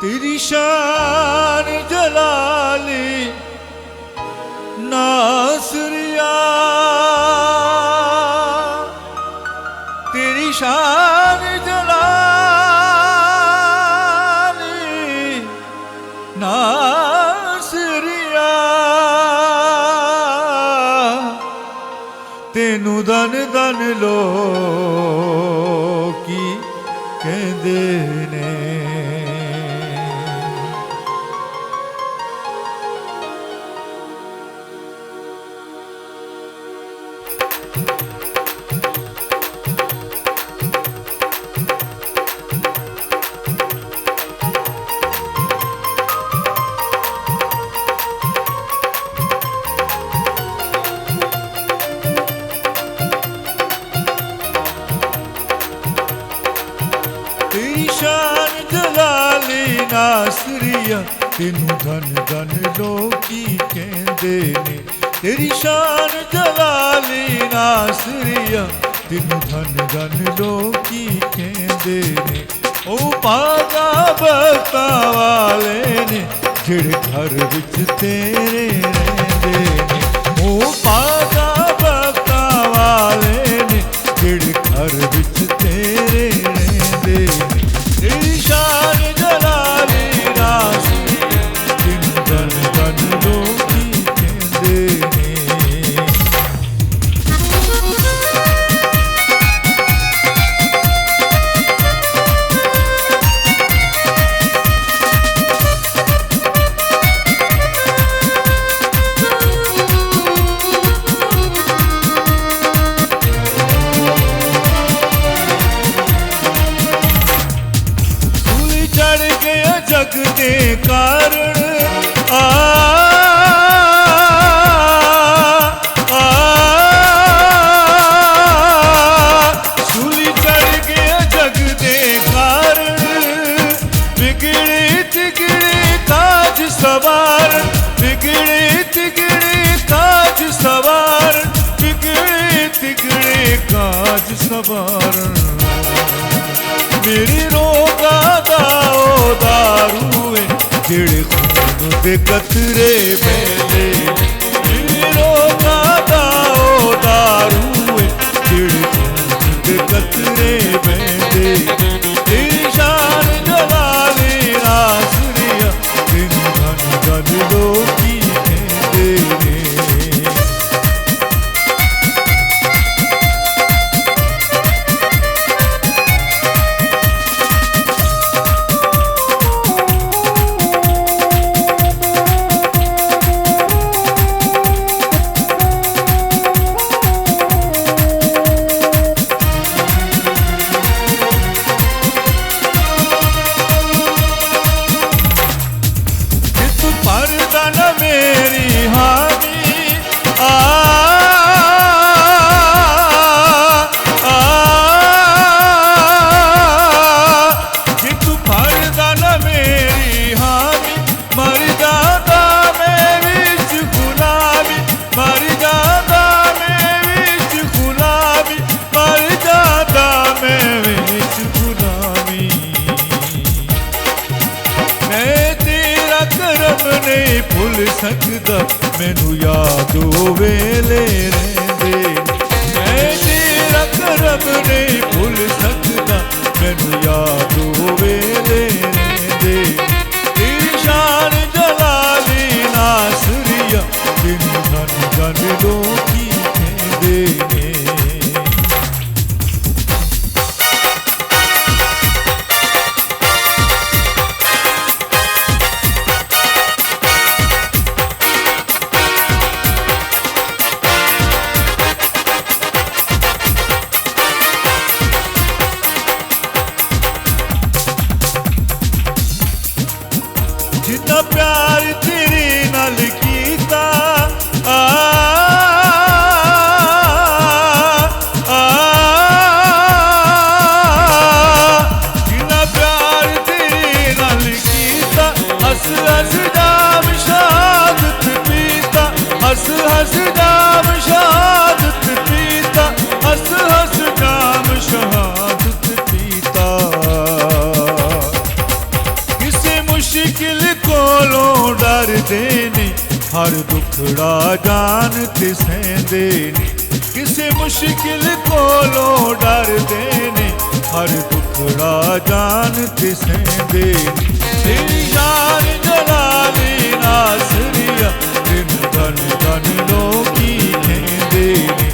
तेरी शान जलाली नासरिया, तेरी शान जलाली नासरिया, तेनू दन दन लोकी कहंदे ने। तेरी शान जलाली नासरिया, तेनू धन धन लोकी कहंदे ने। तेरी शान जलाली नासरिया, तेनू धन धन लोकी कहंदे ने। ओ भागा बख्तां वाले ने जिहड़े घर विच तेरे रहिंदे ने। ओ भागा बख्तां वाले ने जिहड़े घर विच तेरे रहिंदे ने। तेरी शान जलाली नासरिया, तेनू धन धन लोकी कहंदे ने। जग के कारण सूली चढ़ गया जग के कारण। बिगड़े तिगड़े काज सवार, बिगड़े तिगड़े काज सवार, बिगड़े तिगड़े काज सवार। मेरी रोगा दाओ दारू जिहड़े खून दे कतरे बहंदे। मेरी रोगा दाओ दारू जिहड़े खून दे कतरे बहंदे। तेरी शान जलाली नासरिया, तेनू धन धन लोकी कहंदे ने। मेरी हानि कि तू फरदा न मेरी हानि। मर जादा मैं विच गुलामी, मर जादा मैं विच गुलामी, मर जादा मैं विच गुलामी। मैं तेरा करम नहीं भुल सकदा, मैनू याद ओ वेले रहिंदे। मैं तेरा करम नहीं भुल सकदा, मैनू याद ओ वेले रहिंदे। तेरी शान जलाली नासरिया, तेनू धन धन लोकी कहंदे ने। जितना प्यार तेरे नाल कीता जितना प्यार तेरे नाल कीता। हस हस जाम शहादत पीता, हस हस जाम शहादत पीता, हस हस जाम शहादत पीता। किसे मुश्किल कोलों डरदे ने हर दुखड़ा जान ते सहंदे ने किसे मुश्किल कोलों डरदे ने हर दुखड़ा जान ते सहंदे ने तेरी शान जलाली नासरिया दिन धन धन लोकी कहंदे ने